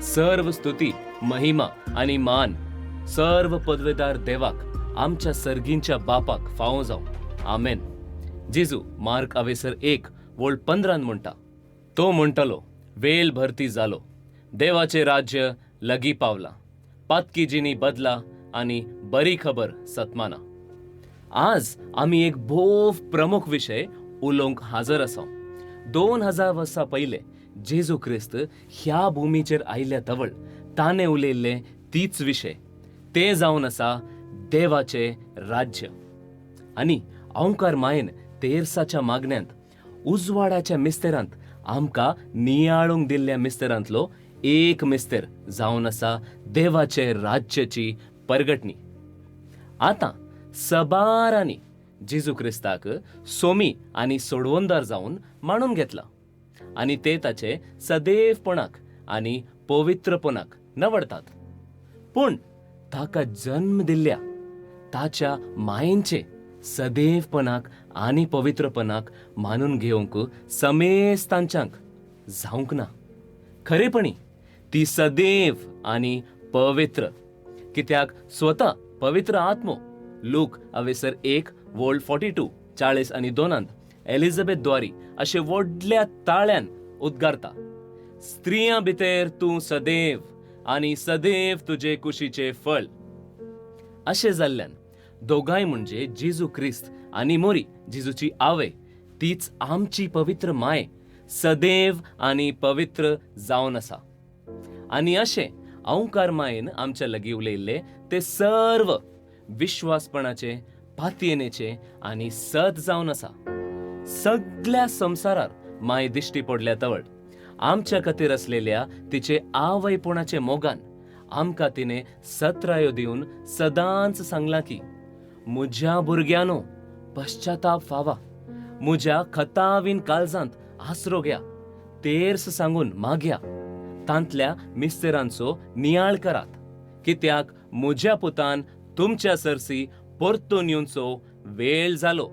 सर्व स्तुती, महिमा आणि मान सर्व पदवेदार देवाक, आमच्या सर्गींच्या बापाक फावो जावं. आमेन. जेजू मार्क अवेसर 1:15 म्हणटा, तो म्हणटलो, वेल भरती जालो, देवाचे राज्य लगी पावला, पातकी जिनी बदला आणि बरी खबर सतमाना. आज आम्ही एक भोव प्रमुख विषय उलोवंक हाजर आसा. 2000 वर्सां पयले जेजू ख्रिस्त ह्या भुमीचेर आयिल्ल्या तवळ ताणे उलयल्ले तीच विषय. ते जावन आसा देवाचे राज्य. आणि ओंकार मायेन तेरसाच्या मागण्यांत उजवाडाच्या मिस्तेरांत आमकां नियाळूंक दिल्ल्या मिस्तेरांतलो एक मिस्तेर जावन आसा देवाचे राज्याची परगटणी. आतां सबारांनी जेजू क्रिस्ताक सोमी आनी सोडवोनदार जावन मानून घेतला आनी ते ताचे सदैवपणाक आनी पवित्रपणाक नवडतात. पूण ताका जन्म दिल्ल्या ताच्या मायेचे सदैवपणाक आनी पवित्रपणाक मानून घेवंक समेस्तांच्यांक जावंक ना. खरेपणी ती सदैव आनी पवित्र, कित्याक स्वता पवित्र आत्मो लूक अवेसर 1:42, 40 आनी 2 एलिझाबेथ द्वारी अशे व्हडल्या ताळ्यान उद्गारता, स्त्रियां भितर तूं सदैव आनी सदैव तुजे कुशीचे फळ. अशें जाल्ल्यान दोगांय म्हणजे जेजू ख्रिस्त आनी मोरी जेजूची आवय, तीच आमची पवित्र माय, सदैव आनी पवित्र जावन आसा. आनी अशें ओंकार मायेन आमच्या लागीं उलयल्ले ते सर्व विश्वासपणाचे, पातयेनेचे आनी सत जावन आसा. सगळ्या संवसारार माय दिश्टी पडल्या तवळ आमच्या खातीर असलेल्या तिचे आवयपणाचे मोगान आमकां तिने सत्रायो दिवन सदांच सांगलां की, म्हज्या भुरग्यानो पश्चाताप फावा, म्हज्या खतावीन काळजांत आसरो घ्या, तेर्स सांगून मागया, तांतल्या मिस्तेरांचो नियाळ करात, कित्याक म्हज्या पुतान तुमच्या सरसी परतून येवचो वेळ जालो.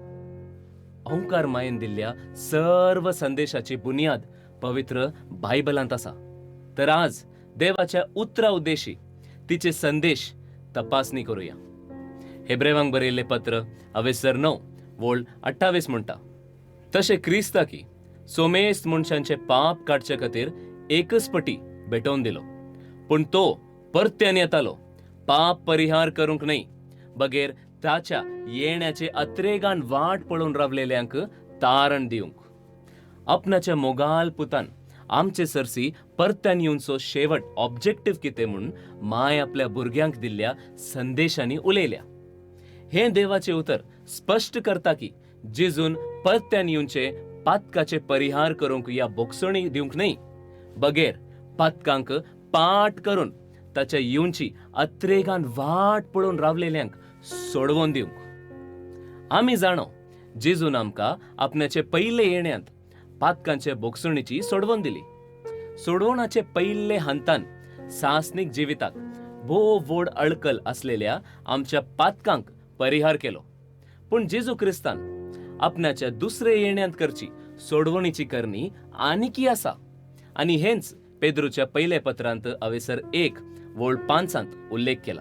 ओंकार मायेन दिल्ल्या सर्व संदेशाची बुनियाद पवित्र बायबलांत आसा. तर आज देवाच्या उतरा उद्देशी तिचे संदेश तपासणी करूया. हेब्रेवांक बरयल्ले पत्र अवेसर 9:28 म्हणटा, तशे क्रिस्ताकी सोमेस्त मनशांचे पाप काडचे खातीर एकच पटी भेटोवन दिलो, पूण तो परत्यान येतालो पाप परिहार करूंक न्हय, बगैर ताच्या येण्याचे अत्रेगान वाट पळोवन रावलेल्यांक तारण दिवंक. आपणाच्या मोगाल पुतान आमचे सरसी परत्यान येवचो शेवट ऑब्जेक्टिव्ह कितें म्हूण माय आपल्या भुरग्यांक दिल्ल्या संदेशांनी उलयल्या. हे देवाचे उतर स्पश्ट करता की जेजून परत्यान येवचे पातकाचे परिहार करूंक या बोगसणी दिवंक न्हय, बगैर पातकांक पाट करून ताच्या येवची अत्रेगान वाट पळोवन रावलेल्यांक सोडवून दिवंक. आमी जाणो जेजून आमकां आपणाचे पयले येण्यांत पातकांचे बोगसणीची सोडवण दिली. सोडवणाचे पयले हंतान सासनीक जिविताक भोव व्हड अडकल असलेल्या आमच्या पातकांक परिहार केलो. पूण जेजू क्रिस्तान आपणाच्या दुसरे येण्यांत करची सोडवणीची करणी आनीकी आसा. आनी हेंच पेद्रूच्या पयले पत्रांत अवेसर 1:5 उल्लेख केला.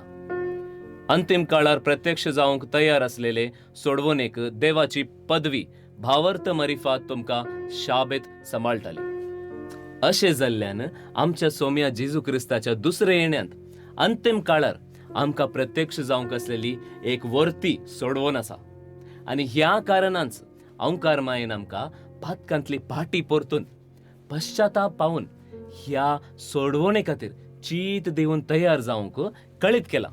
अंतिम काळार प्रत्यक्ष जावंक तयार असलेले सोडवणेक देवाची पदवी भावर्थ मरिफात तुमकां शाबेत सांबाळटली. अशें जाल्ल्यान आमच्या सोम्या जेजू क्रिस्ताच्या दुसरे येण्यांत अंतिम काळार आमकां प्रत्यक्ष जावंक असलेली एक वर्ती सोडवण आसा. आनी ह्या कारणांच ओंकार मायेन आमकां पातकांतली पाटी परतून पश्चाताप पावून ह्या सोडवणे खातीर चीत दिवन तयार जावंक कळीत केला.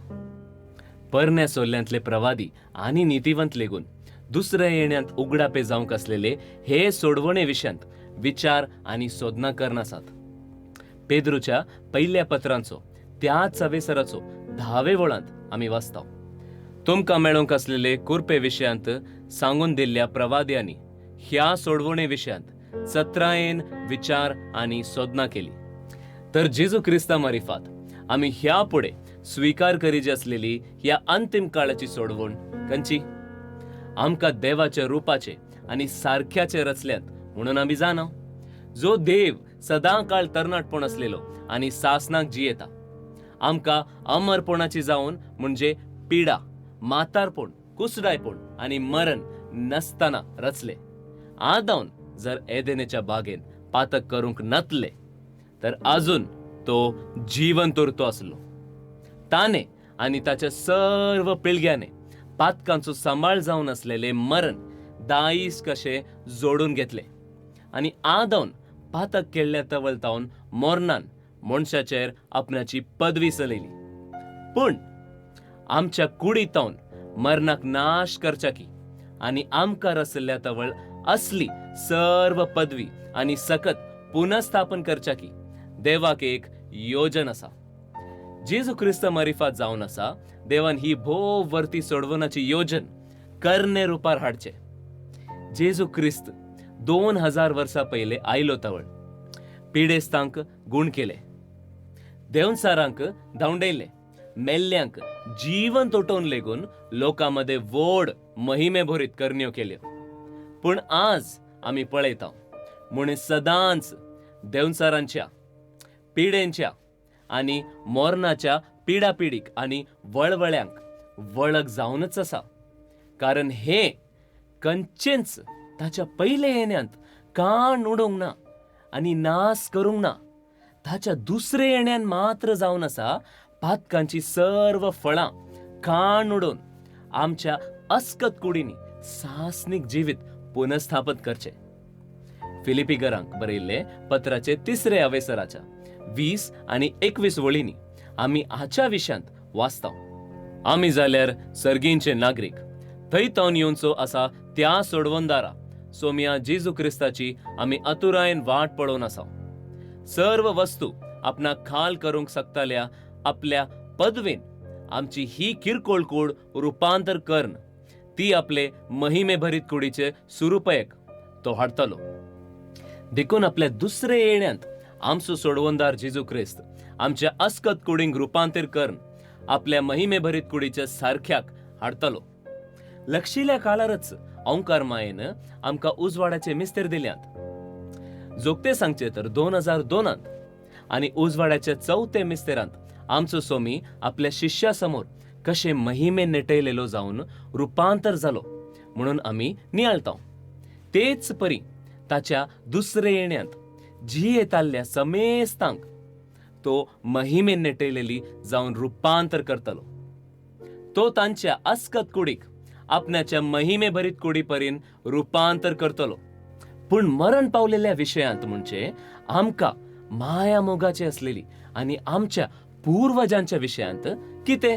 परण्या सोल्ल्यांतले प्रवादी आनी नितीवंत लेगून दुसऱ्या येण्यांत उगडापे जावंक असलेले हे सोडवणे विशयांत विचार आनी सोदना करनासात. पेद्रूच्या पयल्या पत्रांचो त्याच अवेसराचो 10वे वळांत आमी वाचताव. तुमकां मेळोंक असलेले कुरपे विशयांत सांगून दिल्ल्या प्रवाद्यांनी ह्या सोडवणे विशयांत सत्रायेन विचार आनी सोदना केली. तर जेजू क्रिस्ता मारिफात आमी ह्या पुढे स्वीकार करीची असलेली ह्या अंतिम काळाची सोडवण खंयची? आमकां देवाच्या रुपाचे आनी सारख्याचे रचल्यात म्हणून आमी जाणा. जो देव सदां काळ तरणाटपण असलेलो आणि सासनाक जियेता. आमकां अमरपणाची जावन म्हणजे पिडा, मातारपण, कुसडायपण आणि मरण नसताना रचले. आदावन जर एदेनेच्या बागेन पातक करूंक नतले तर अजून तो जिवंत उरतो असलो. ताने आणि ताच्या सर्व पिळग्याने पातकांचो सांबाळ जावन असलेले मरण दाईस कशे जोडून घेतले आणि आदावन पातक केल्ल्या तवलतावन मोरनान मनशाचेर आपणाची पदवी चलयली. पूण आमच्या कुडीतावन मरणाक नाश करच्याकी आणि आमकां रचल्या तवळ असली सर्व पदवी आणि सकत पुनस्थापन करच्याकी देवाक एक योजन असा. जेजू ख्रिस्त मरिफात जावन असा. देवान ही भोव वर्ती सोडवनाची योजन करणे रुपार हाडचे. जेजू ख्रिस्त 2000 वर्सां पयले आयलो तवळ पिडेस्तांक गुण केले, देवसारांक धांवडयले, मेल्ल्यांक जीवन तोटवून लेगून लोकांमध्ये व्हड महिमे भरीत करण्यो केल्यो. पूण आज आमी पळयता म्हूण सदांच देवसारांच्या, पिडेंच्या आणि मोरनाच्या पिडापिडीक आणि वळवळ्यांक वळख जावनच आसा. कारण हे कंचेंच ताच्या पयले येण्यांत काण उडोवंक ना आणि नास करूंक ना. ताच्या दुसरे येण्यान मात्र जावन आसा पातकांची सर्व फळां काण उडोवन आमच्या अस्कत कुडींनी सासनीक जिवीत पुनस्थापन करचे. फिलिपिकरांक बरयल्ले पत्राचे 3 अवेसराच्या 20 आणि 21 वळींनी आमी हाच्या विशयांत वाचता. आमी जाल्यार सर्गींचे नागरीक, थंय तावन येवचो आसा त्या सोडवणदारा सोम्या जेजू क्रिस्ताची आमी आतुरायेन वाट पळोवन आसा. सर्व वस्तू आपणाक खाल करूंक शकताल्या आपल्या पदवेन आमची ही किरकोळ कूड रुपांतर कर्ण ती आपले महिमे भरीत कुडीचे सुरूपयक तो हाडतलो. देखून आपल्या दुसरे येण्यांत आमचो सोडवणदार जेजू ख्रिस्त आमच्या अस्कत कुडींक रुपांतर कर्ण आपल्या महिमे भरीत कुडीच्या सारख्याक हाडतलो. लक्षिल्ल्या काळारच ओंकार मायेन आमकां उजवाडाचे मिस्तेर दिल्यांत. जोगते सांगचे तर 2002 आणि उजवाडाच्या 4थ्या मिस्तेरांत आमचो सोमी आपल्या शिष्या समोर कशे महिमे नेटयलेलो जावन रुपांतर जालो म्हणून आमी नियाळता. तेच परी ताच्या दुसरे येण्यांत जी येताल्ल्या समेस्तांक तो महिमे नेटयलेली जावन रुपांतर करतलो. तो तांच्या अस्कत कुडीक आपणाच्या महिमे भरीत कुडी परीन रुपांतर करतलो. पूण मरण पावलेल्या विशयांत म्हणजे आमकां माया मोगाची असलेली आणि आमच्या पूर्वजांच्या विशयांत कितें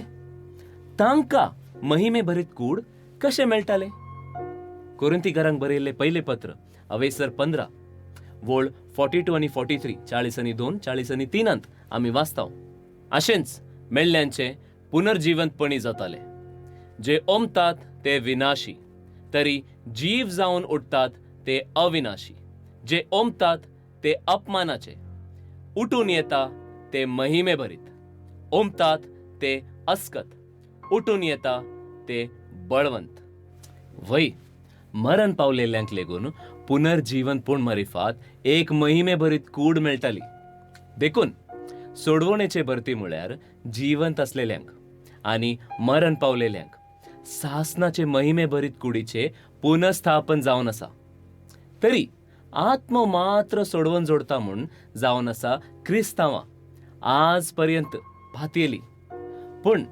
तांकां महिमे भरीत कूड कशें मेळटाले. कोरिंथीकारांक बरयल्ले पयले पत्र अवेसर 15 वळ 42 आणि 43 40 आणि 2 40 आणि 3 आमी वाचता. अशेंच मेल्ल्यांचे पुनर्जिवंतपणी जाताले. जे ओमतात ते विनाशी, तरी जीव जावन उठतात ते अविनाशी. जे ओमतात ते अपमानाचे, उठून येता ते महिमे भरीत. ओमतात ते अस्कत, उठून येता ते बळवंत. वय मरण पावलेल्यांक लेगून पुनर्जीवनपूण मरिफात एक महिमे भरीत कूड मेळटाली. देखून सोडवणेचे भरती म्हळ्यार जिवंत असलेल्यांक आणि मरण पावलेल्यांक सासनाचे महिमे भरीत कुडीचे पुनस्थापन जावन आसा. तरी आत्म मात्र सोडवण जोडता म्हूण जावन आसा क्रिस्तांवां आज पर्यंत भातयेली. पूण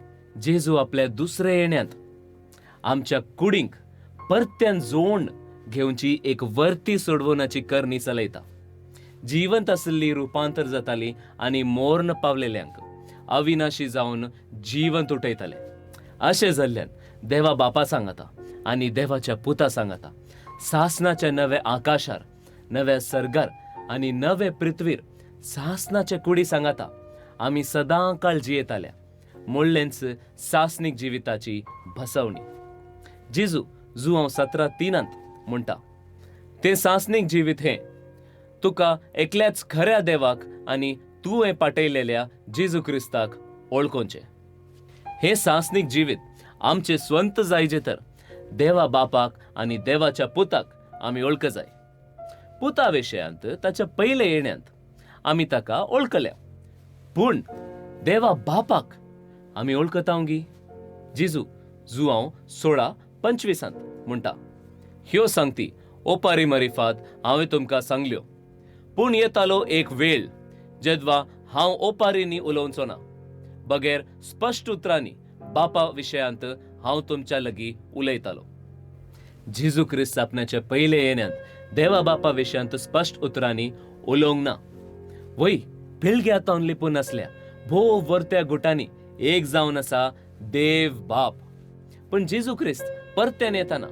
जेजू आपल्या दुसरे येण्यांत आमच्या कुडींक परत्यान जोड घेवची एक वर्ती सोडवणाची करणी चलयता. जिवंत आसली रुपांतर जाताली आणि मोर्न पावलेल्यांक अविनाशी जावन जिवंत उठयताले. अशें जाल्ल्यान देवा बापा सांगता आणि देवाच्या पुता सांगता सासनाच्या नव्या आकाशार, नव्या सर्गार आणि नवे पृथ्वीर सासनाचे कुडी सांगता आमी सदां काळ जियेताल्या मोडलेंच सासनीक जिविताची भसवणी. जेजू जू हांव 17:3 म्हणटा ते सासनीक जिवीत हे तुका एकल्याच खऱ्या देवाक आणि तुवें पाटयलेल्या जेजू क्रिस्ताक ओळखोंचे. हे सासनीक जिवीत आमचे स्वंत जायजे तर देवा बापाक आणि देवाच्या पुताक आमी ओळख जाय. पुता विशयांत ताच्या पयले येण्यांत आमी ताका ओळखल्या पूण देवा बापाक आमी ओळखतांगी. जेजू जुआंव 16:25 म्हणटा, ह्यो सांगती ओपारी मरिफात हांवें तुमकां सांगल्यो, पूण येतालो एक वेळ जेदवा हांव ओपारींनी उलोवचो ना, बगैर स्पश्ट उतरांनी बापा विशयांत हांव तुमच्या लागीं उलयतालो. जेजू क्रिस्त आपणाच्या पयले येण्यांत देवा बापा विशयांत स्पश्ट उतरांनी उलोवंक ना. वय पिळग्यातावन लिपून आसल्या भोव वर्त्या गुटांनी एक जावन आसा देव बाप. पण जेजू क्रिस्त परत्यान येताना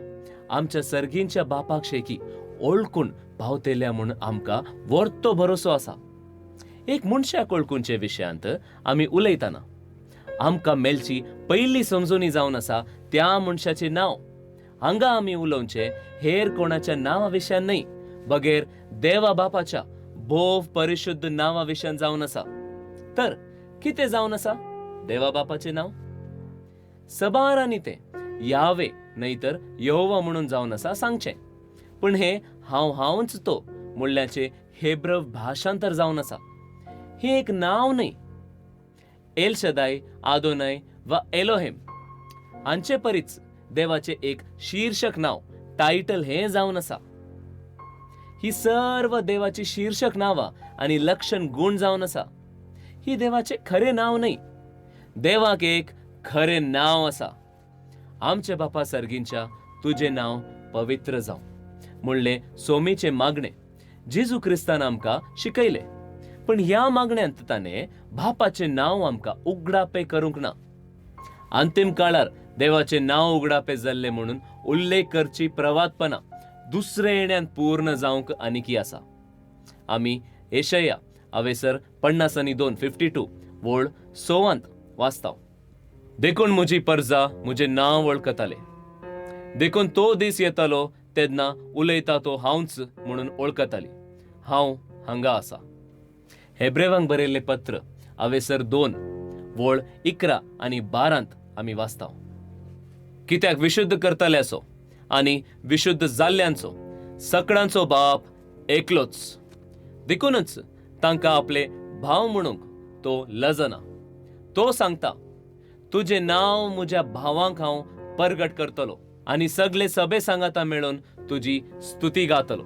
आमच्या सर्गींच्या बापाक शेकी ओळखून पावतेल्या म्हूण आमकां वर्तो भरोसो आसा. एक मनशाक ओळखूंचे विशयांत आमी उलयताना आमकां मेलची पयली समजुनी जावन आसा त्या मनशाचें नांव. हांगा आमी उलोवचे हेर कोणाच्या नांवा विशयान न्हय, बगैर देवा बापाच्या भोव परिशुद्ध नांवा विशयान जावन आसा. तर कितें जावन आसा देवा बापाचें नांव? सबारांनी तें यावे न्हयतर यहोवा म्हणून जावन आसा सांगचें. पण हे हांवच तो म्हणल्याचें हेब्रव भाशांतर जावन आसा. हे एक नांव न्हय. एल शदाय, आदोनाय वा एलोहेम हांचे परीच देवाचे एक शीर्षक नांव, टायटल हें जावन आसा. ही सर्व देवाची शीर्षक नांवां आनी लक्षण गुण जावन आसा. ही देवाचे खरें नांव न्हय. देवाक एक खरें नांव आसा. आमचे बापा सर्गींच्या तुजें नांव पवित्र जावं म्हणले सोमीचे मागणे जेजू क्रिस्तान आमकां शिकयले. पण ह्या मागण्यांत ताणें बापाचें नांव आमकां उगडापे करूंक ना. अंतिम काळार देवाचें नांव उगडापे जाल्ले म्हणून उल्लेख करची प्रवादपणां दुसरे येण्यान पूर्ण जावंक आनिकी आसा. आमी येशया अवेसर 52:52 वोळ 6 वाचताव. देखून म्हजी परजा म्हजें नांव वळखताले. देखून तो दीस येतालो तेन्ना उलयता तो हांवच म्हणून वळखताली. हांव हांगा आसा. हेब्रेवांक बरयल्लें पत्र अवेसर 2 वोळ 11 आनी 12 आमी वाचताव. कित्याक विशुद्ध करतल्याचो आनी विशुद्ध जाल्ल्यांचो सकळांचो बाप एकलोच. देखूनच तांकां आपले भाव म्हणूंक तो लजना. तो सांगता, तुजें नांव म्हज्या भावांक हांव परगट करतलो आनी सगळे सभे सांगाता मेळून तुजी स्तुती गातलो.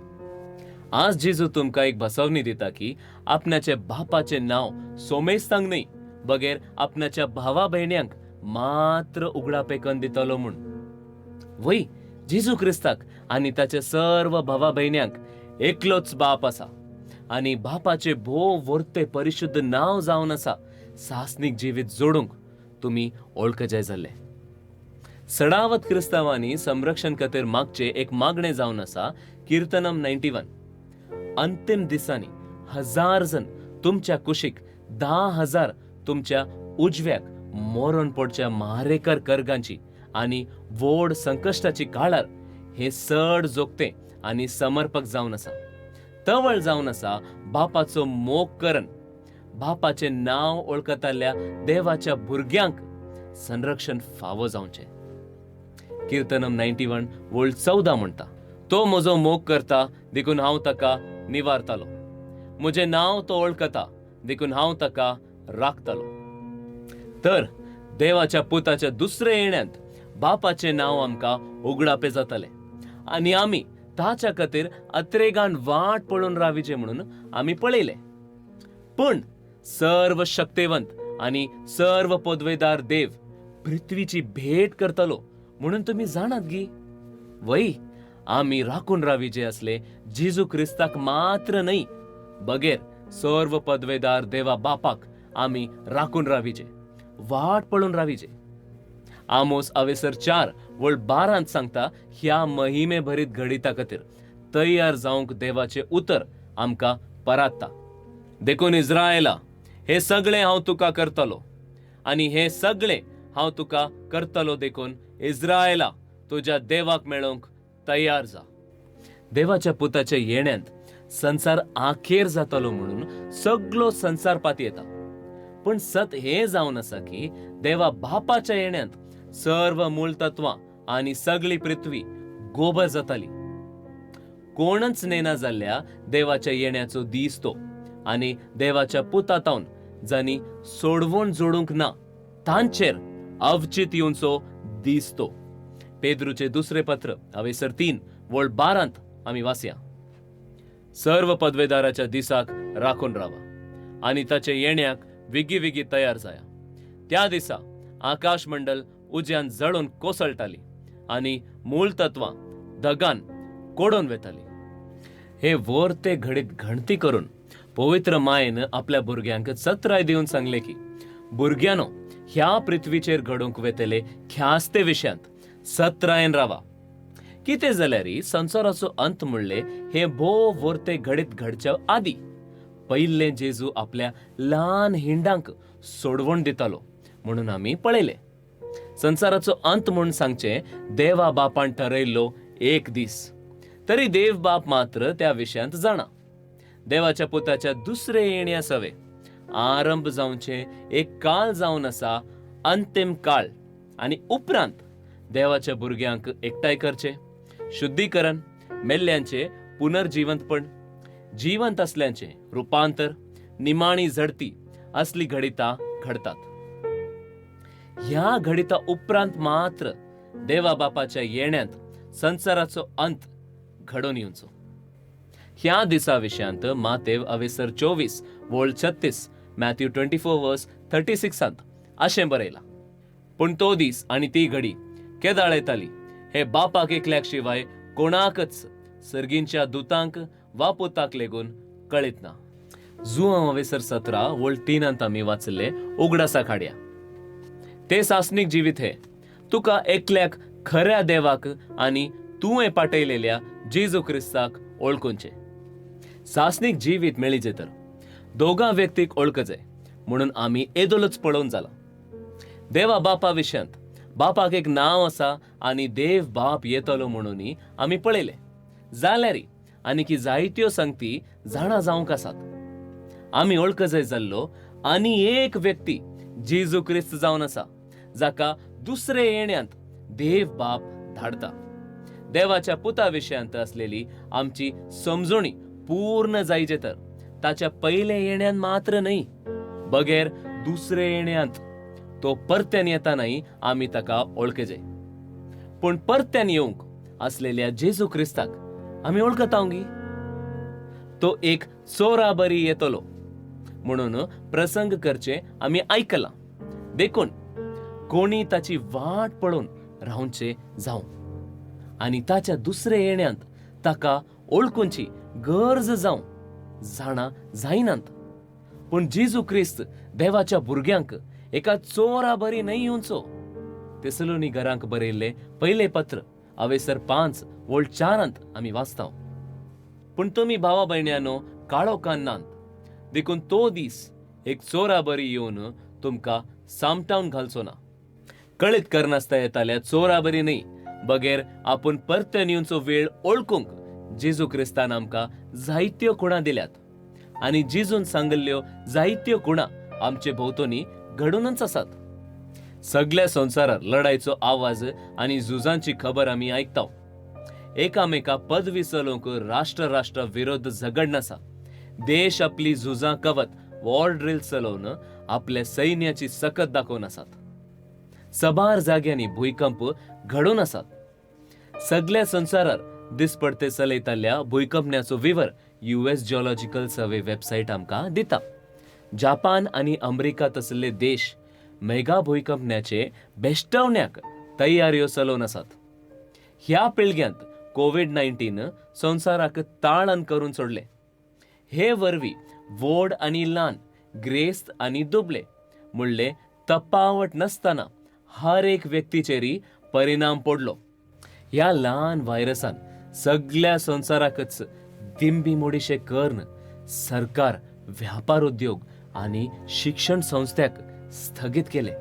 आज जेजू तुमकां एक बसवणी दिता की आपणाच्या बापाचें नांव सोमेस्तांक न्हय, बगैर आपणाच्या भावा भयण्यांक मात्र उगडापे करून दितलो म्हूण. वय जेजू क्रिस्ताक आनी ताच्या सर्व भावा भयण्यांक एकलोच बाप आसा आनी बापाचे भोव वर्ते परिशुद्ध नांव जावन आसा सासनीक जिवीत जोडूंक तुमी ओळख जाय जाल्ले. सडावत क्रिस्तांवांनी संरक्षण खातीर मागचे एक मागणें जावन आसा कीर्तनम 91. अंतिम दिसांनी 1000 जण तुमच्या कुशीक 10,000 तुमच्या उजव्याक मरण पडच्या म्हारेकर कर्गांची आनी व्हड संकश्टाची काळार हे सड जोगते आनी समर्पक जावन आसा. तवळ जावन आसा बापाचो मोग करन बापाचे नांव ओळखताल्या देवाच्या भुरग्यांक संरक्षण फावो जावचें. कीर्तनम 91 वोळ 14 म्हणटा, तो म्हजो मोग करता देखून हांव ताका निवारतालो. म्हजें नांव तो ओळखता देखून हांव ताका राखतलो. तर देवाच्या पुताच्या दुसरे येण्यांत बापाचें नांव आमकां उगडापे जातलें आनी आमी ताच्या खातीर अत्रेगान वाट पळोवन राविचें म्हणून आमी पळयलें. पण सर्व शक्तिवंत आनी सर्व पदवेदार देव पृथ्वीची भेट करतलो म्हणून तुमी जाणात गी. वय आमी राखून राविचे असले जेजू क्रिस्ताक मात्र न्हय, बगैर सर्व पदवेदार देवा बापाक आमी राखून राविचे, वाट पळोवन राविचे. आमोस अवेसर 4 वोळ 12 सांगता ह्या महिमे भरीत घडिता खातीर तयार जावंक देवाचे उतर आमकां परात्ता. देखून इस्रायला, हे सगळे हांव तुका करतलो आनी हे सगळे हांव तुका करतलो. देखून इस्रायला, तुज्या देवाक मेळोवंक तयार जा. देवाच्या पुताच्या येण्यांत संसार आखेर जातलो म्हणून सगळो संसार पाती येता. पण सत हे जावन आसा की देवा बापाच्या येण्यांत सर्व मूलतत्वां आनी सगळी पृथ्वी गोबर जाताली. कोणच नेना जाल्ल्या देवाच्या येण्याचो दीस तो आनी देवाच्या पुतातावन जांनी सोडवून जोडूंक ना तांचेर अवचित येवचो दिसतो. पेद्रूचे दुसरे पत्र अवेसर 3 वोळ 12 आमी वाचया. सर्व पदवेदाराच्या दिसाक राखून रावा आणि ताचे येण्याक विगी तयार जाया. त्या दिसा आकाश मंडल उज्यान जळून कोसळटाली आणि मूळ तत्वां धगान कोडून वेताली. हे वोर ते घडीत घणती करून पवित्र मायेन आपल्या भुरग्यांक सत्राय दिवन सांगले की भुरग्यानो ह्या पृथ्वीचेर घडोवंक वेतले ख्यास्ते विशयांत सत्रायन रावा. कितें जाल्यार संसाराचो अंत म्हणले हे भोव वर्ते घडीत घडच्या आदी पयले जेजू आपल्या ल्हान हिंडांक सोडवण दितालो म्हणून आमी पळयले. संसाराचो अंत म्हूण सांगचे देवा बापान ठरयल्लो एक दीस. तरी देव बाप मात्र त्या विशयांत जाणा. देवाच्या पुताच्या दुसरे येण्या सवे आरंभ जावचे एक काळ जावन आसा, अंतिम काळ, आणि उपरांत देवाच्या भुरग्यांक एकठांय करचे, शुद्धीकरण, मेल्ल्यांचे पुनर्जिवंतपण, जिवंत असल्यांचे रुपांतर, निमाणी झडती असली घडिता घडतात. ह्या घडिता उपरांत मात्र देवा बापाच्या येण्यांत संसाराचो अंत घडोवन येवचो. ह्या दिसा विशयांत मातेव अवेसर 24 वोळ 36, मॅथ्यू 24 वर्स 36 अशें बरयला. पूण तो दीस आनी ती घडी केदाळ येताली हे बापाक एकल्याक शिवाय कोणाकच सर्गींच्या दुतांक वा पुताक लेगून कळीत ना. जुआंव अवेसर 17 वोळ 3 आमी वाचले उगडासा खाड्या. ते सासनीक जिवीत हे तुका एकल्याक खऱ्या देवाक आनी तुवें पाटयलेल्या जेजू क्रिस्ताक ओळखूंचे. सासनीक जिवीत मेळीचे तर दोगां व्यक्तीक ओळखचे म्हणून आमी येदोलच पळोवन जाला. देवा बापा विशयांत बापाक एक नांव आसा आनी देव बाप येतलो म्हणून आमी पळयले. जाल्यारी आनी जायत्यो संगती जाणा जावंक आसात. आमी ओळखजय जाल्लो आनी एक व्यक्ती जेजू क्रिस्त जावन आसा जाका दुसरे येण्यांत देव बाप धाडता. देवाच्या पुता विशयांत असलेली आमची समजुणी पूर्ण जायचे तर ताच्या पयले येण्यान मात्र न्हय, बगैर दुसरे येण्यांत तो परत्यान येतानाय आमी ताका ओळखजे. पूण परत्यान येवंक असलेल्या जेजू क्रिस्ताक आमी ओळखतांगी. तो एक चोरा बरी येतलो म्हणून प्रसंग करचे आमी आयकलां. देखून कोणी ताची वाट पळोवन रावचे जावं आनी ताच्या दुसरे येण्यांत ताका ओळखूंची गरज जावं जाणा जायनात. पूण जेजू क्रिस्त देवाच्या भुरग्यांक एका चोरा बरी न्हय येवचो. तेसलोनिकरांक बरयल्ले पयले पत्र अवेसर 5 वोळ 4 आमी वाचता. पूण तुमी भावा भयण्यांनो काळोखान नात, देखून तो दीस एक चोरा बरी येवन तुमकां सामटावन घालचो ना. कळीत करनासता येताल्या चोरा बरी न्हय, बगैर आपूण परतन येवचो वेळ ओळखूंक जेजू क्रिस्तान आमकां जायत्यो खुणां दिल्यात आनी जेजून सांगल्ल्यो जायत्यो खुणां आमचे भोवतणी घडूनच आसात. सगळ्या संवसारार लढायचो आवाज आनी झुजांची खबर आमी आयकता. एकामेका पदवी चलोवंक राष्ट्र विरोध झगडन आसा. देश आपली झुजां कवत वॉर ड्रिल चलोवन आपल्या सैन्याची सकत दाखोवन आसात. सबार जाग्यांनी भूकंप घडून आसात. सगळ्या संवसारार दिसपडते चलयताल्या भूकंपण्याचो विवर US जिओलॉजिकल सर्वे वेबसायट आमकां दिता. जापान आनी अमेरिका तसले देश मेगा भूकंपण्याचे बेश्टवण्याक तयाऱ्यो चलोवन आसात. ह्या पिळग्यांत कोविड-19 संवसाराक ताळन करून सोडले. हे वरवीं व्हड आनी ल्हान, ग्रेस्त आनी दुबळे म्हणले तफावत नासतना हर एक व्यक्तीचेरी परिणाम पडलो. ह्या ल्हान व्हायरसान सगळ्या संवसाराकच दिंबी मोडीशे कर्ण सरकार, व्यापार उद्योग आनी शिक्षण संस्थाक स्थगीत केले.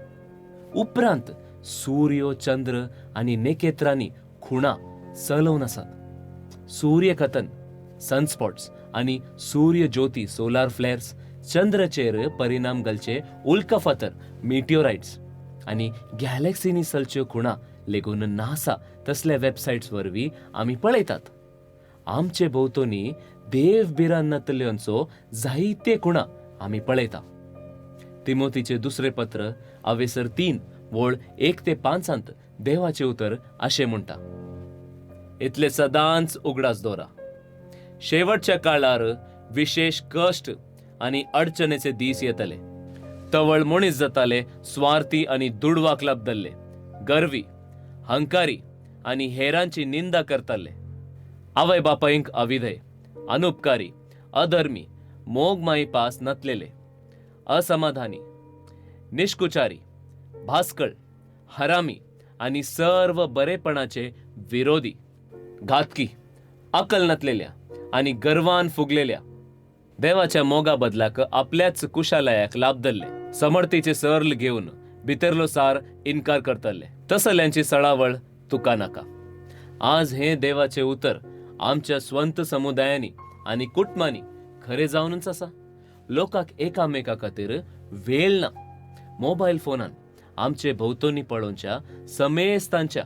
उपरांत सूर्य, चंद्र आनी नखेत्रांनी खुणा चलोवन आसात. सूर्यखतन, सनस्पॉट्स आनी सूर्य ज्योती, सोलार फ्लेअर्स, चंद्रचेर परिणाम घालचे उल्काफातर, मिटिओराइट्स आनी गॅलेक्सीनी चलच्यो खुणा लेगून नासा तसल्या वेबसायट्स वरवीं आमी पळयतात. आमचे भोवतणी देव बिरान नतल्यांचो जायते खुणा आमी पळयता. तिमोथीचे दुसरे पत्र अवेसर 3 वोळ 1 ते 5 देवाचे उतर असे म्हणटा. इतले सदांच उगडास दोरा. शेवटच्या काळार विशेष कष्ट आणि अडचणेचे दीस येतले. तवळ मनीस जाताले स्वार्थी आणि दुडवाक लाभदल्ले, गर्वी, हंकारी आणि हेरांची निंदा करताले. आवय बापायंक अविधय, अनुपकारी, अधर्मी, मोगमाई पास नतलेले, असमाधानी, निष्कुचारी, भास्कळ, हरामी आणि सर्व बरेपणाचे विरोधी, घातकी, अकल नतलेल्या आणि गर्वान फुगलेल्या, देवाच्या मोगा बदलाक आपल्याच कुशालयाक लाभदल्ले, समर्थीचे सरल घेऊन भितरलो सार इन्कार करतले. तसल्यांची सळावळ तुका नाका. आज हे देवाचे उतर आमच्या स्वंत समुदायांनी आणि कुटुंबांनी खरे जाऊनच असा. लोकांक एकामेका खातीर वेळ ना. मोबाईल फोनान आमचे भोवतणी पळोवच्या समेस्तांच्या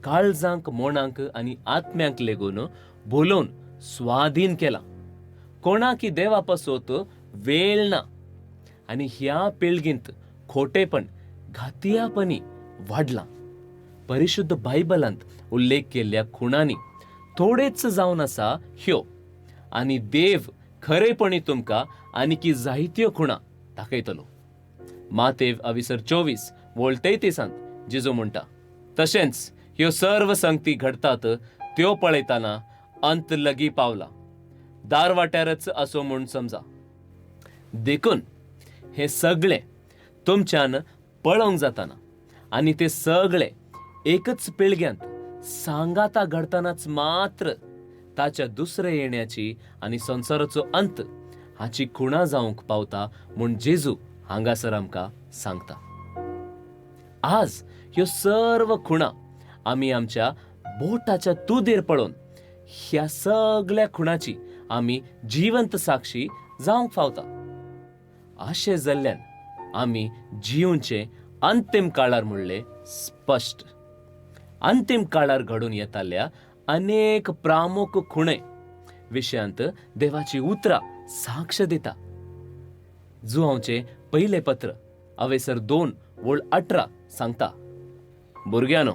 काळजांक, मोणांक आणि आत्म्यांक लेगून बोलोवन स्वाधीन केला. कोणाकी देवापासोत वेळ ना. आणि ह्या पिळगींत खोटेपण, घातियापणी वाढला. परिशुद्ध बायबलांत उल्लेख केल्ल्या खुणांनी थोडेच जावन असा ह्यो. आणि देव खरेपणी तुमका आनीकी जायत्यो खुणा दाखयतलो. मातेव अविसर 24 वोळ 33 जिजू म्हणटा, तशेंच ह्यो सर्व संगती घडतात त्यो पळयताना अंत लगी पावला. दारवाट्यारच असो म्हूण समजा. देखून हे सगळे तुमच्यान पळोवंक जाताना आणि ते सगळे एकच पिळग्यांत सांगाता घडतानाच मात्र ताच्या दुसरे येण्याची आणि संसाराचो अंत हाची खुणा जावंक पावता म्हूण जेजू हांगासर आमकां सांगता. आज ह्यो सर्व खुणा आमी आमच्या बोटाच्या तुदेर पळोवन ह्या सगळ्या खुणाची आमी जिवंत साक्षी जावंक फावता. अशें जाल्ल्यान आमी जिवचे अंतिम काळार म्हणले स्पष्ट. अंतिम काळार घडून येताल्या अनेक प्रामुख खुणे विशयांत देवाची उतरां साक्ष दिता. जुआंचे पहिले पत्र अवेसर 2 वोळ 18 सांगता, भुरग्यानो,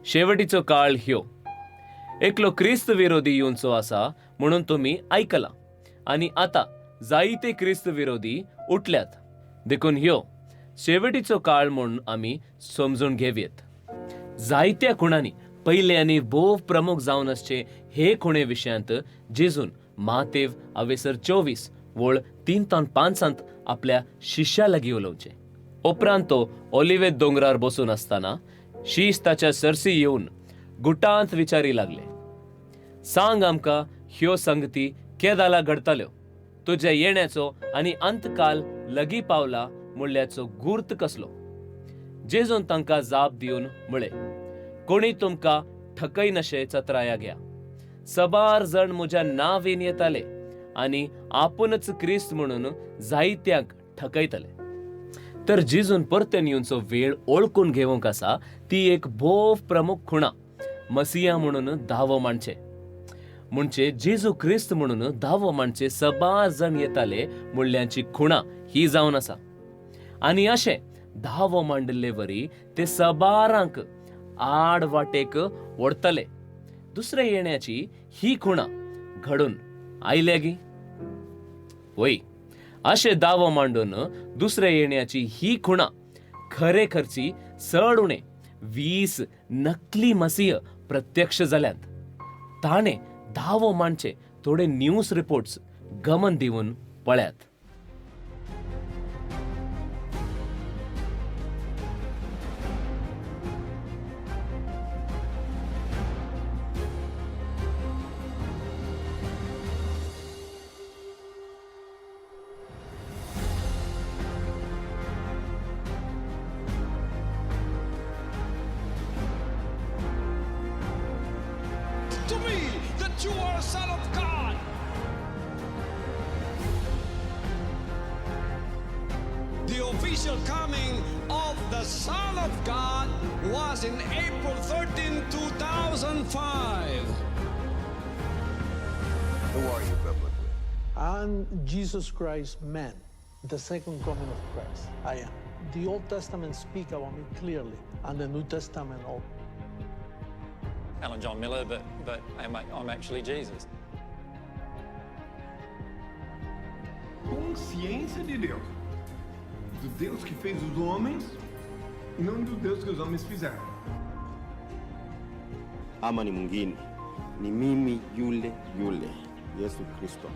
शेवटीचो काळ ह्यो. एकलो क्रिस्त विरोधी येवचो आसा म्हणून तुम्ही ऐकला. आणि आता जायते क्रिस्त विरोधी उठल्यात. देखून ह्यो शेवटीचो काळ म्हणून आमी समजून घेवयेत. जायत्या खुणांनी पहिले आणि भोव प्रमुख जावन आसचे हे खुणे विशयांत जेजून मातेव अवेसर 24 वोळ 3 ते 5 आपल्या शिष्या लागीं उलोवचे. उपरांत तो ऑलिव्हे दोंगरार बसून असताना शीश ताच्या सरसी येवन गुटांत विचारी लागले, सांग आमकां ह्यो संगती केदाला घडतल्यो. तुज्या येण्याचो आणि अंतकाल लगीं पावला म्हणल्याचो गुर्त कसलो. जेजून तांकां जाप दिवन म्हळे, कोणी तुमकां ठकय नशे चत्राया घ्या. सबार जण म्हज्या नांवेन येताले आणि आपुणच क्रिस्त म्हणून जायत्यांक ठकयतले. तर जेजून परतून येवचो वेळ ओळखून घेवंक आसा ती एक भोव प्रमुख खुणा मसिया म्हणून दावो मांडचे. म्हणजे जेजू क्रिस्त म्हणून दावो मांडचे सबार जण येताले म्हणल्याची खुणा ही जावन आसा. आणि अशें दावो मांडले वरी ते सबारांक आड वाटेक ओडतले. दुसरे येण्याची ही खुणा घडून आयल्या गी. वय, अशे दावो मांडून दुसरे येण्याची ही खुणा खरेखरची चड उणे 20 नकली मसीह प्रत्यक्ष जाल्यात. ताणे दावो मांडचे थोडे न्यूज रिपोर्ट्स गमन दिवन पळ्यात. To me that you are a son of God. The official coming of the Son of God was in April 13, 2005. Who are you biblically? I'm Jesus Christ, man. the second coming of Christ. I am. The Old Testament speak about me clearly, and the New Testament also. Alan John Miller, but I'm actually Jesus. Consciência de Deus. Do Deus que fez os homens e não do Deus que os homens fizeram. Ama ni mwingine, ni mimi yule Yesu Kristo.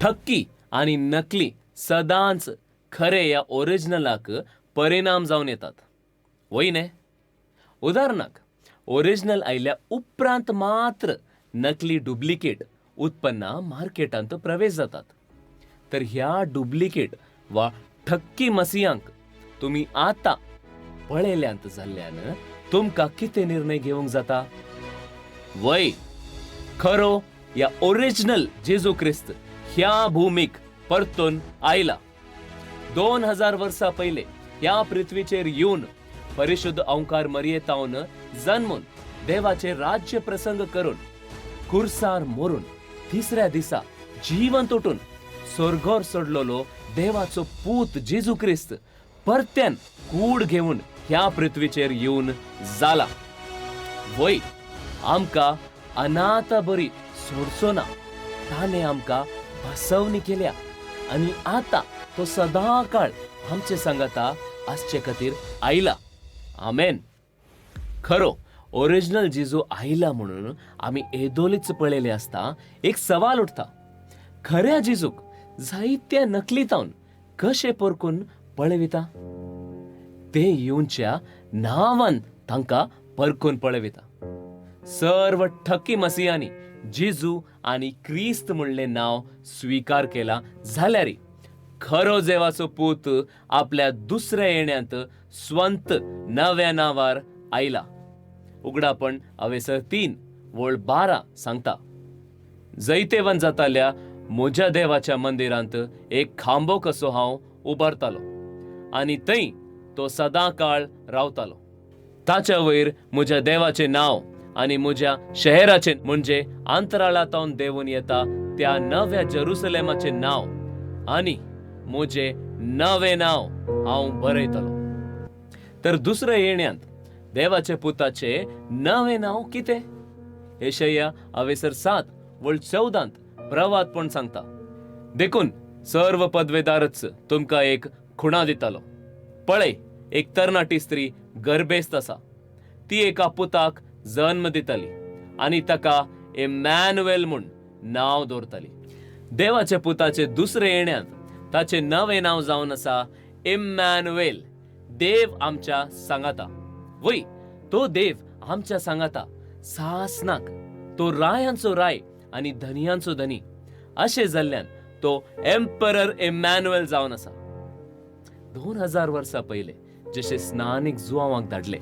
ठक्की आणि नकली सदांच खरे या ओरिजिनलाक परिणाम जावन येतात वय न्ही. उदाहरणाक ओरिजिनल आयल्या उपरांत मात्र नकली डुप्लिकेट उत्पन्नां मार्केटांत प्रवेश जातात. तर ह्या डुप्लिकेट वा ठक्की मसियांक तुम्ही आता पळयल्यांत जाल्ल्यान तुमकां कितें निर्णय घेवंक जाता? वय खरो या ओरिजिनल जेजू ख्रिस्त ह्या भूमीक परतून आयला. 2000 वर्सां पयले ह्या पृथ्वीचेर येवन परिशुद्ध ओंकार मरियेतावन जन्मून देवाचे राज्य प्रसंग करून कुर्सार मोरून तिसऱ्या दिसा जिवंत उठून स्वर्गार सोडलोलो देवाचो पूत जेजू ख्रिस्त परत्यान कूड घेवन ह्या पृथ्वीचेर येवन जाला. वय आमकां अनाथ बरी सोडचो ना. ताणे आमकां बसवणी केल्या आणि आता तो सदां काळ आमचे सांगाता आसचे खातीर आयला. आमेन. खरो ओरिजिनल जेजू आयला म्हणून आमी येदोलीच पळयले आसता एक सवाल उठता. खऱ्या जेजूक जायत्या नकलीतावन कशें परकून पळविता? ते येवच्या नांवान तांकां परकून पळविता. सर्व ठक्की मसियांनी जेजू आणि क्रिस्त म्हणले नाव स्वीकार केला जाल्यार खरो देवाचो पूत आपल्या दुसऱ्या येण्यांत स्वंत नव्या नावार आयला. उगडापण अवेसर 3:12 सांगता. जैतेवन जाताल्या म्हज्या देवाच्या मंदिरांत एक खांबो कसो हांव उबारतालो आणि थंय तो सदां काळ रावतालो. ताच्या वयर म्हज्या देवाचे नाव आणि म्हज्या शहराचे म्हणजे अंतराळांतून देवून येता त्या नव्या जेरुसलेमाचे नाव आणि म्हजे नवे नाव हांव बरयतलो. तर दुसऱ्या येण्यांत देवाचे पुताचे नवे नाव कितें? येशया अवेसर 7:14 प्रवादपण सांगता. देखून सर्व पदवेदारच तुमकां एक खुणा दितालो. पळय, एक तरणाटी स्त्री गर्भेस्त आसा. ती एका पुताक जन्म दितली आणि ताका इमॅन्युएल म्हूण नाव दवरतली. देवाच्या पुताचे दुसरे येण्यांत ताचे नवे नाव जावन आसा इमॅन्युएल, देव आमच्या सांगाता. वय तो देव आमच्या सांगाता सासनाक तो रायांचो राय आणि धनियांचो धनी अशें जाल्ल्यान तो एम्परर इमॅन्युएल जावन आसा. 2000 वर्सां पयले जशे स्नानीक जुआवांक धाडले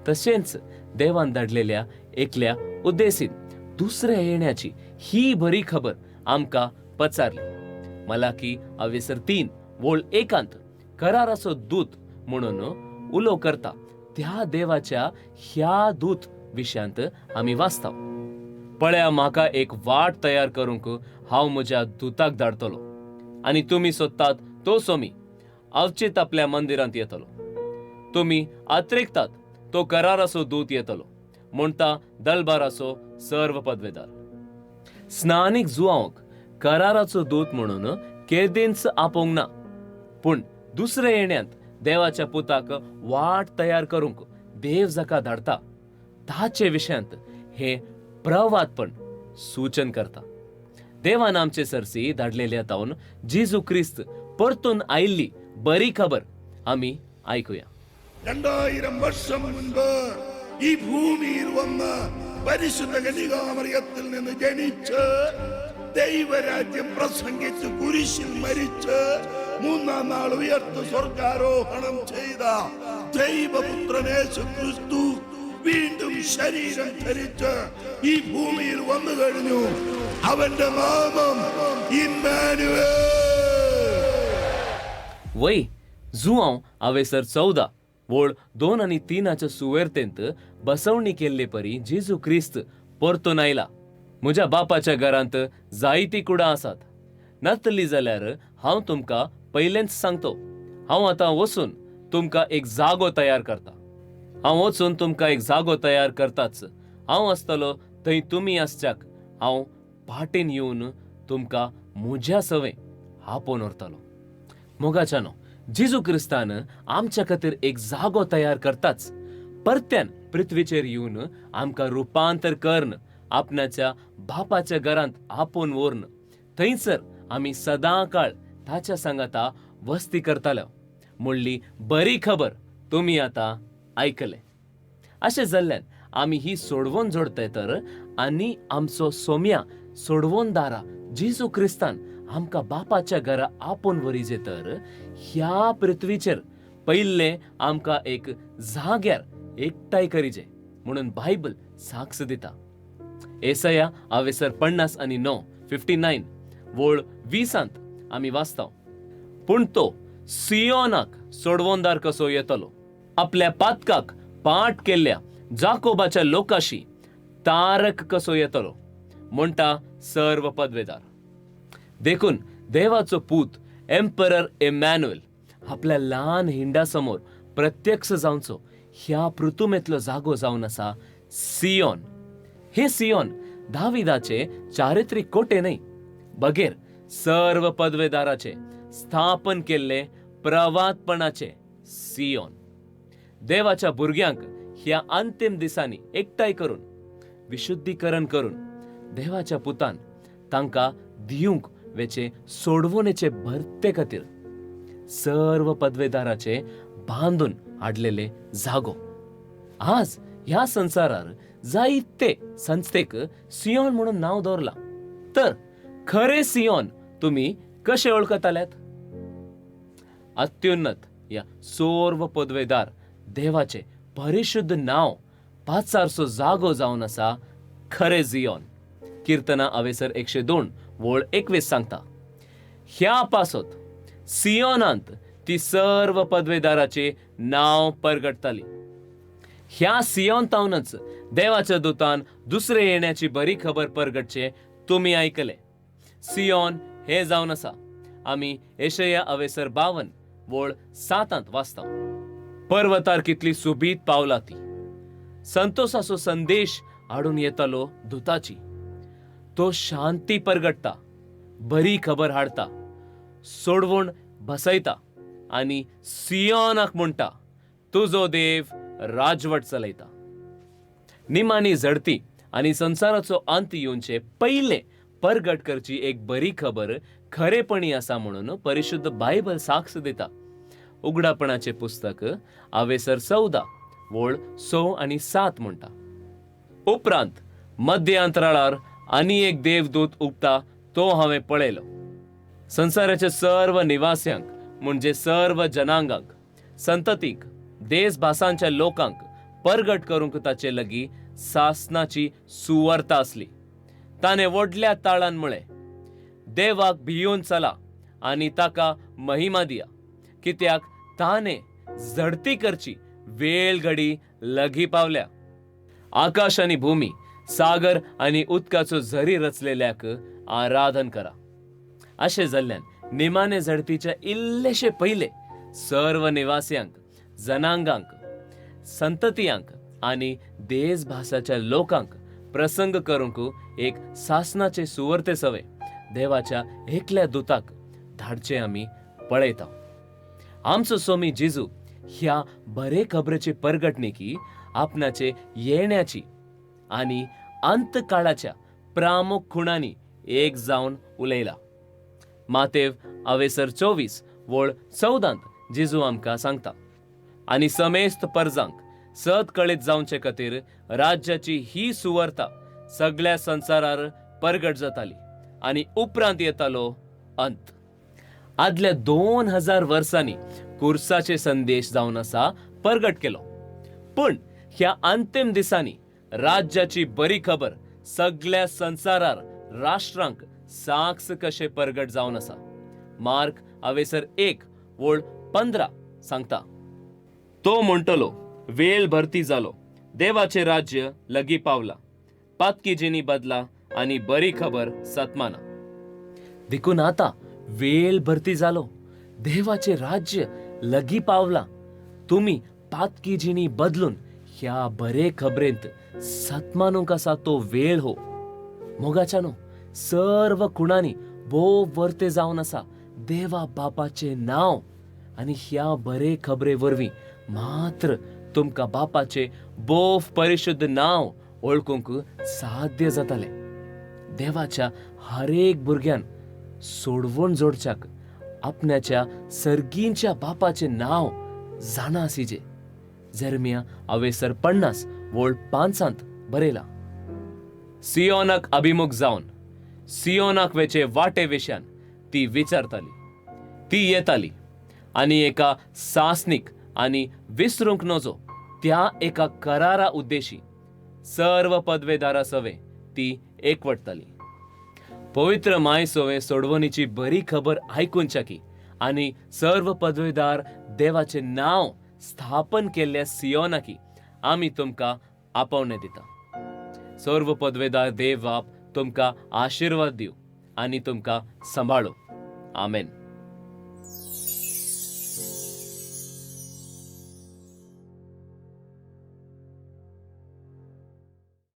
तशेंच देवान धाडलेल्या एकल्या उद्देशीन दुसऱ्या येण्याची ही बरी खबर आमकां पचारली. मलाकी अवेसर 3:1 कराराचो दूत म्हणून उलो करता त्या देवाच्या ह्या दूत विशयांत आमी वाचता. पळया, म्हाका एक वाट तयार करूंक हांव म्हज्या दूताक धाडतलो आणि तुमी सोदतात तो सोमी अवचित आपल्या मंदिरांत येतलो. तुमी अत्रेकतात तो कराराचो दूत येतलो म्हणटा दलबाराचो सर्व पदवेदार. स्नानीक जुआवंक कराराचो दूत म्हणून केदींच आपोवंक ना, पूण दुसऱ्या येण्यांत देवाच्या पुताक वाट तयार करूंक देव जाका धाडता ताचे विशयांत हे प्रवादपण सूचन करता. देवान आमचे सरसी धाडलेल्या तावन जेजू ख्रिस्त परतून आयिल्ली बरी खबर आमी आयकुया. 2000 വർഷം മുൻപ് ഈ ഭൂമിയിൽ വന്ന് പരിശുദ്ധ കന്യകാമറിയത്തിൽ നിന്ന് ജനിച്ച് ദൈവരാജ്യം പ്രസംഗിച്ച് കുരിശിൽ മരിച്ച് മൂന്നാം നാൾ ഉയർത്ത് സ്വർഗാരോഹണം ചെയ്ത ദൈവപുത്രൻ യേശു ക്രിസ്തു വീണ്ടും ശരീരം ധരിച്ച് ഈ ഭൂമിയിൽ വന്നു കഴിഞ്ഞു. അവന്റെ നാമം ഇമ്മാനുവേൽ. वय जुआंव अवेसर 14:2 आणि 3 सुवार्तेंत बसवणी केल्ले परी जेजू ख्रिस्त परतून आयला. म्हज्या बापाच्या घरांत जायती कुडां आसात. नासतली जाल्यार हांव तुमकां पहिलेच सांगतो, हांव आतां वचून तुमकां एक जागो तयार करता. हांव वचून तुमकां एक जागो तयार करताच. हांव आसतलो थंय तुमी आसच्याक हांव पाटेन येवन तुमकां म्हज्या सवे आपोवन व्हरतलो. मोगाच्यानो, जेजू क्रिस्तान आमच्या खातीर एक जागो तयार करताच. परत्यान पृथ्वीचेर येवन आमकां रुपांतर करन आपणाच्या बापाच्या घरांत आपोवन व्हरन थंयसर आमी सदां काळ ताच्या सांगाता वस्ती करतालो म्हणली बरी खबर तुमी आतां आयकले. अशें जाल्ल्यान आमी ही सोडवून जोडताय तर आनी आमचो सोम्या सोडवून दारा जेजू क्रिस्तान आमकां बापाच्या घरा आपोवन व्हरीजे तर ह्या पृथ्वीचेर पयले आमकां एक जाग्यार एकठांय करीजे म्हणून बायबल साक्ष दिता. येसाया अवेसर 59:59 वोळ 20 आमी वाचताव. पूण तो सियोनाक सोडवोंदार कसो येतलो, आपल्या पातकाक पाट केल्ल्या जाकोबाच्या लोकाशी तारक कसो येतलो म्हणटा सर्व पदवेदार. देखून देवाचो पूत एम्परर इमॅन्युएल आपल्या ल्हान हिंडा समोर प्रत्यक्ष जावचो ह्या पृथुमेतलो जागो जावन आसा सियोन. हे सियोन दाविदाचे चारित्रीक कोटे न्हय, बगेर सर्व पदवेदाराचे स्थापन केल्ले प्रवादपणाचे सियोन. देवाच्या भुरग्यांक ह्या अंतिम दिसांनी एकठांय करून विशुद्धीकरण करून देवाच्या पुतान तांकां दिवंक वेचे सोडवणेचे भरते खातीर सर्व पदवेदाराचे बांधून हाडलेले जागो. आज ह्या संसारार जायते संस्थेक सियोन म्हणून नाव दवरला. तर खरे सियोन तुमी कशे वळखताल्यात? अत्युन्नत या सर्व पदवेदार देवाचे परिशुद्ध नाव पाचारसो जागो जावन आसा खरे सियोन. कीर्तना अवेसर 102 वोळ 21 सांगता, ह्या पासोत सियोनांत ती सर्व पदवेदाराचे नाव परगटताली. ह्या सियोन तावनच देवाच्या दूतान दुसरे येण्याची बरी खबर परगटचे तुमी आयकले. सियोन हे जावन आसा. आमी येशया अवेसर 52 वोळ 7 वाचता. पर्वतार कितली सुबीत पावला ती, संतोषाचो संदेश हाडून येतालो दूताची. तो शांती परगटता, बरी खबर हाडता, सोडवून बसयता आनी सियोनाक म्हणटा तुजो देव राजवट चलयता. निमानी झडती आनी संसाराचो अंत येवचे पयले परगट करची एक बरी खबर खरेपणी आसा म्हणून परिशुद्ध बायबल साक्ष दिता. उगडापणाचे पुस्तक अवेसर 14 वोळ 6 आनी 7 म्हणटा. उपरांत मध्य अंतराळार आनी एक देवदूत उबता तो हांवें पळयलो. संसाराच्या सर्व निवास्यांक म्हणजे सर्व जनांगांक, संततीक, देश भासांच्या लोकांक परगट करूंक ताचे लगीं सासनाची सुवार्ता आसली. ताणे व्हडल्या ताळान म्हळें, देवाक भियोन चला आनी ताका महिमा दिया, कित्याक ताणे झडती करची वेळ घडी लगीं पावल्या. आकाश आनी भूमी, सागर आनी उदकाचो झरी रचलेल्याक आराधन करा. अशें जाल्ल्यान निमाणे झडतीच्या इल्लेशे पयले सर्व निवास्यांक, जनांगांक, संततियांक आनी देश भासाच्या लोकांक प्रसंग करूंक एक सासनाचे सुवार्ते सवे देवाच्या एकल्या दूताक धाडचे आमी पळयता. आमचो सोमी जेजू ह्या बरे खबरेची परगटणेकी आपणाचे येण्याची आनी अंतकाळाच्या प्रामुख खुणांनी एक जावन उलयला. मातेव अवेसर 24 वोळ 14 जेजू आमकां सांगता, आनी समेस्त परजांक सत कळीत जावचे खातीर राज्याची ही सुवार्ता सगळ्या संसारार परगट जाताली आनी उपरांत येतालो अंत. आदल्या 2000 वर्सांनी कुर्साचे संदेश जावन आसा परगट केलो. पूण ह्या अंतिम दिसांनी राज्याची बरी खबर सगळ्या संसारार राष्ट्रांक साक्ष कशे परगट जावन आसा. मार्क अवेसर 1 वोळ 15 सांगता, तो म्हणटलो वेळ भरती जालो, देवाचे राज्य लगीं पावला, पातकी जिणी बदला आनी बरी खबर सतमाना. देखून आता वेळ भरती जालो, देवाचे राज्य लगी पावला. तुम्ही पातकी जिणी बदलून ह्या बरे खबरेंत सत्मानूंक आसा तो वेळ हो. मोगाच्यानो सर्व कुणांनी भोव वर्ते जावन आसा देवा बापाचे नाव आनी ह्या बरे खबरे वरवीं मात्र तुमकां बापाचे बोव परिशुद्ध नाव ओळखूंक साध्य जातालें. देवाच्या हरेक भुरग्यान सोडवून जोडच्याक आपणाच्या सर्गींच्या बापाचे नाव जाणा आसिजे. जेरमिया अवेसर 50:5 बरयला. सियोनाक अभिमुख जावन सियोनाक वेचे वाटे विशयान ती विचारताली. ती येताली आनी एका सासनीक आनी विसरूंक नजो त्या एका करारा उद्देशी सर्व पदवेदारा सवे ती एकवटताली. पवित्र माय सोवे सोडवणीची बरी खबर आयकूनच्याकी आनी सर्व पदवेदार देवाचे नाव स्थापन केल्ल्या सियोनाकी आमी तुमकां आपोवणे दिता. सर्व पदवेदार देव बाप तुमकां आशीर्वाद दिवं आनी तुमकां सांबाळो. आमेन.